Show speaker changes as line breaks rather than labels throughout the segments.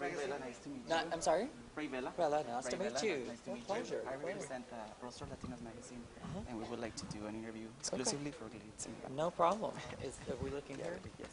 Nice to meet you.
I'm sorry?
Ray Vela.
Well, nice to meet you.
Nice to meet
Pleasure.
you. I represent Rostro Latinos magazine, and we would like to do an interview exclusively for Glitz.
No problem. Are we looking here?
Yes.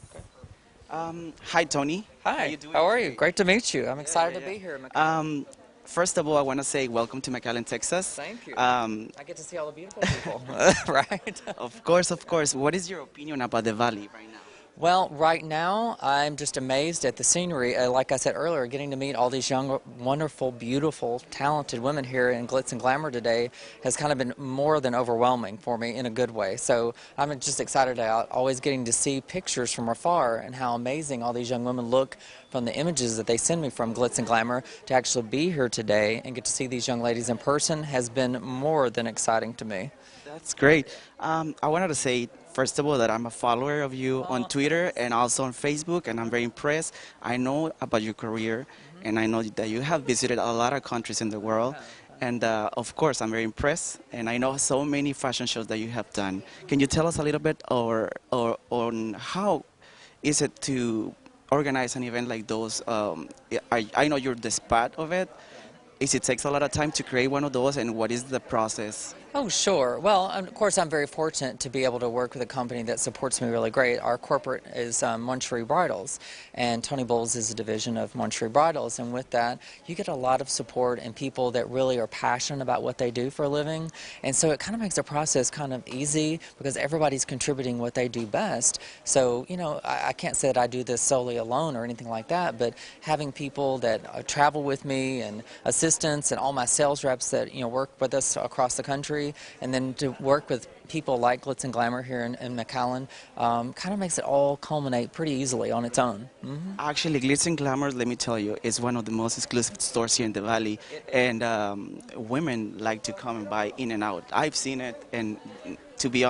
Hi, Tony.
Hi.
How you doing?
How are you? Great to meet you. I'm excited to be here in McAllen.
First of all, I want to say welcome to McAllen, Texas.
Thank you. I get to see all the beautiful people. Right?
Of course, of course. What is your opinion about the Valley right now?
Well, right now, I'm just amazed at the scenery. Like I said earlier, getting to meet all these young, wonderful, beautiful, talented women here in Glitz and Glamour today has kind of been more than overwhelming for me in a good way. So I'm just excited about always getting to see pictures from afar and how amazing all these young women look from the images that they send me from Glitz and Glamour. To actually be here today and get to see these young ladies in person has been more than exciting to me.
That's great. I wanted to say, first of all, that I'm a follower of you on Twitter and also on Facebook, and I'm very impressed. I know about your career, and I know that you have visited a lot of countries in the world. And of course, I'm very impressed, and I know so many fashion shows that you have done. Can you tell us a little bit on how is it to organize an event like those? I know you're the spot of it. It takes a lot of time to create one of those, and what is the process?
Oh, sure. Well, of course, I'm very fortunate to be able to work with a company that supports me really great. Our corporate is Moncherie Bridals, and Tony Bowles is a division of Moncherie Bridals. And with that, you get a lot of support and people that really are passionate about what they do for a living. And so it kind of makes the process kind of easy because everybody's contributing what they do best. So, you know, I can't say that I do this solely alone or anything like that, but having people that travel with me and assistants and all my sales reps that, you know, work with us across the country, and then to work with people like Glitz and Glamour here in McAllen kind of makes it all culminate pretty easily on its own.
Actually, Glitz and Glamour, let me tell you, is one of the most exclusive stores here in the Valley, and women like to come and buy in and out. I've seen it, and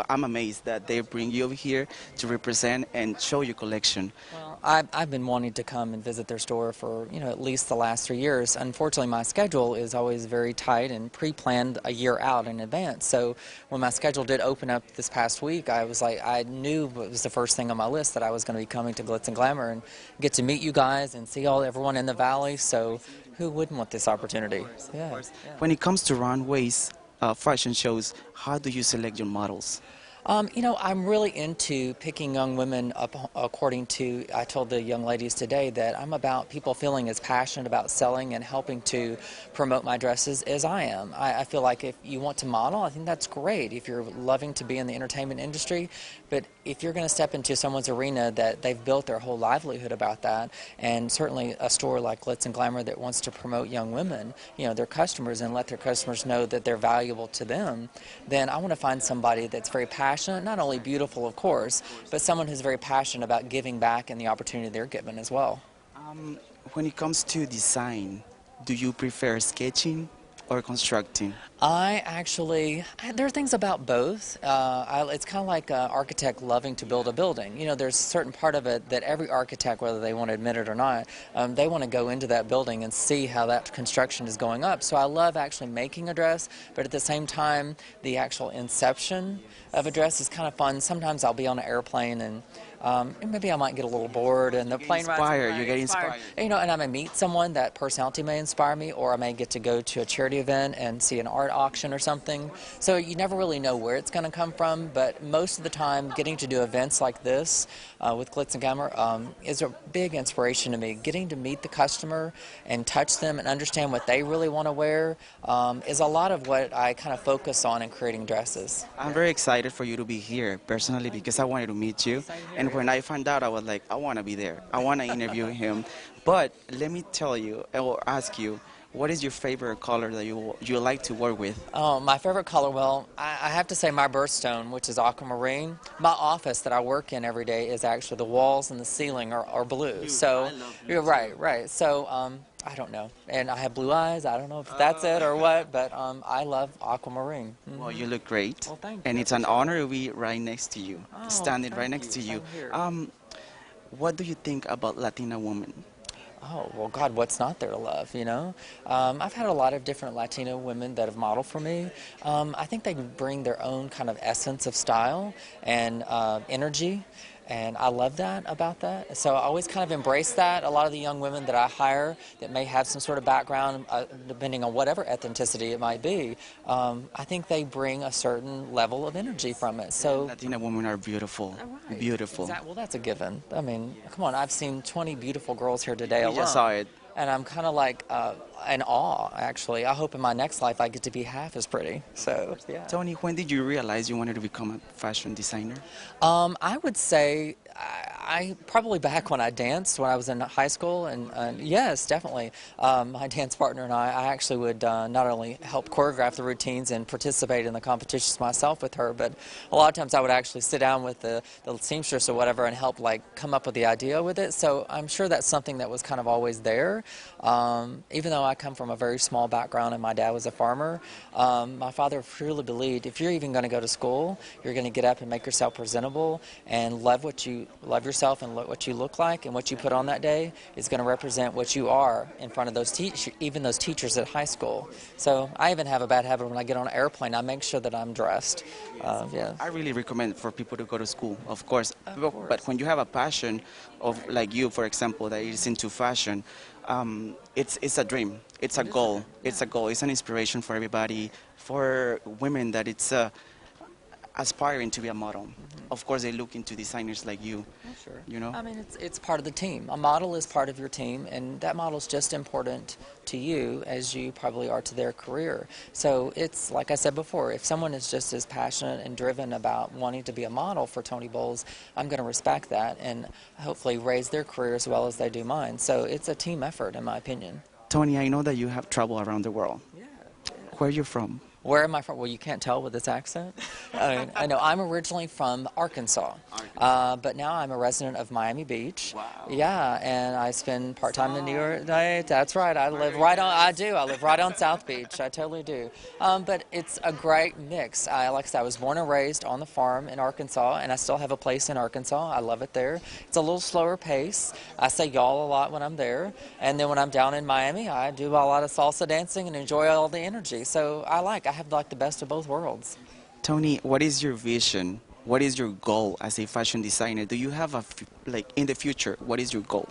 I'm amazed that they bring you over here to represent and show your collection.
Well, I've been wanting to come and visit their store for, you know, at least the last 3 years. Unfortunately, my schedule is always very tight and pre-planned a year out in advance. So when my schedule did open up this past week, I was like, I knew it was the first thing on my list that I was going to be coming to Glitz and Glamour and get to meet you guys and see everyone in the Valley. So who wouldn't want this opportunity? Yeah.
When it comes to runways, fashion shows, how do you select your models?
You know, I'm really into picking young women up according to, I told the young ladies today that I'm about people feeling as passionate about selling and helping to promote my dresses as I am. I feel like if you want to model, I think that's great if you're loving to be in the entertainment industry, but if you're going to step into someone's arena that they've built their whole livelihood about that, and certainly a store like Glitz and Glamour that wants to promote young women, you know, their customers, and let their customers know that they're valuable to them, then I want to find somebody that's very passionate, not only beautiful, of course, but someone who's very passionate about giving back and the opportunity they're given as well.
When it comes to design, do you prefer sketching or constructing?
There are things about both. It's kind of like an architect loving to build a building. You know, there's a certain part of it that every architect, whether they want to admit it or not, they want to go into that building and see how that construction is going up. So I love actually making a dress, but at the same time, the actual inception of a dress is kind of fun. Sometimes I'll be on an airplane and maybe I might get a little bored and the plane rides.
You get inspired.
You know, and I may meet someone, that personality may inspire me, or I may get to go to a charity event and see an art auction or something. So you never really know where it's going to come from, but most of the time getting to do events like this with Glitz and Glamour is a big inspiration to me. Getting to meet the customer and touch them and understand what they really want to wear is a lot of what I kind of focus on in creating dresses.
I'm very excited for you to be here personally because I wanted to meet you, and when I found out, I was like, I want to be there. I want to interview him. But let me tell you, or ask you, what is your favorite color that you like to work with?
Oh, my favorite color, well, I have to say my birthstone, which is aquamarine. My office that I work in every day is actually the walls and the ceiling are blue.
Dude,
so,
I love blue
you're right. So, I don't know. And I have blue eyes. I don't know if that's it or what, but I love aquamarine.
Well, you look great.
Well, thank you.
And it's an honor to be right next to you, standing right next to you.
Same here.
What do you think about Latina women?
Oh, well, God, what's not there to love, you know? I've had a lot of different Latino women that have modeled for me. I think they bring their own kind of essence of style and energy. And I love that about that. So I always kind of embrace that. A lot of the young women that I hire that may have some sort of background, depending on whatever ethnicity it might be, I think they bring a certain level of energy from it. So
Latina women are beautiful,
right.
beautiful.
Well, that's a given. I mean, come on, I've seen 20 beautiful girls here today
We
alone.
just saw it.
And I'm kind of like in awe, actually. I hope in my next life I get to be half as pretty. So, yeah.
Tony, when did you realize you wanted to become a fashion designer?
I would say I probably back when I danced when I was in high school, and yes, definitely. My dance partner and I actually would not only help choreograph the routines and participate in the competitions myself with her, but a lot of times I would actually sit down with the seamstress or whatever and help like come up with the idea with it. So I'm sure that's something that was kind of always there. Even though I come from a very small background and my dad was a farmer, my father truly believed if you're even going to go to school, you're going to get up and make yourself presentable and love yourself and what you look like, and what you put on that day is going to represent what you are in front of those even those teachers at high school. So I even have a bad habit when I get on an airplane, I make sure that I'm dressed. Yeah.
I really recommend for people to go to school, of course.
Of course.
But when you have a passion of, like you, for example, that is into fashion, it's a dream. It's a goal. It's a goal. It's an inspiration for everybody, for women that it's aspiring to be a model. Of course, they look into designers like you.
Sure.
You know.
I mean, it's part of the team. A model is part of your team, and that model is just important to you as you probably are to their career. So it's like I said before, if someone is just as passionate and driven about wanting to be a model for Tony Bowles, I'm going to respect that and hopefully raise their career as well as they do mine. So it's a team effort, in my opinion.
Tony, I know that you have traveled around the world.
Yeah.
Where are you from?
Where am I from? Well, you can't tell with this accent. I know I'm originally from Arkansas, but now I'm a resident of Miami Beach.
Wow.
Yeah, and I spend part-time in New York. That's right. I live right on. I do. I live right on South Beach. I totally do. But it's a great mix. Like I said, I was born and raised on the farm in Arkansas, and I still have a place in Arkansas. I love it there. It's a little slower pace. I say y'all a lot when I'm there, and then when I'm down in Miami, I do a lot of salsa dancing and enjoy all the energy. So I have like the best of both worlds.
Tony, what is your vision? What is your goal as a fashion designer? Do you have like in the future, what is your goal?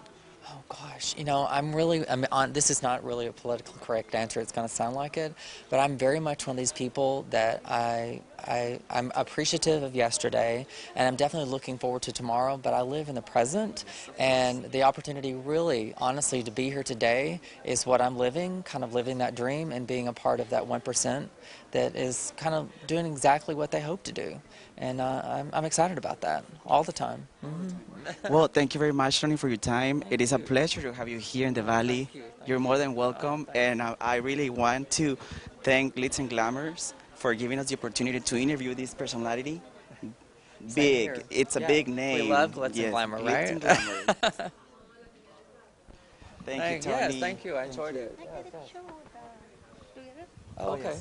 Oh gosh, this is not really a politically correct answer. It's going to sound like it, but I'm very much one of these people that I'm appreciative of yesterday, and I'm definitely looking forward to tomorrow, but I live in the present, and the opportunity really, honestly, to be here today is what I'm living, kind of living that dream and being a part of that 1% that is kind of doing exactly what they hope to do. And I'm excited about that all the time. Mm-hmm.
Well, thank you very much, Tony, for your time. It is a pleasure to have you here in the Valley. You're more than welcome, and I really want to thank Glitz and Glamour for giving us the opportunity to interview this personality. Big. It's a big name.
We love Glitz and Glamour, right?
And Glamour. Thank you, Tony.
Yes, thank you. I enjoyed it.
I did a show together.
Oh, okay.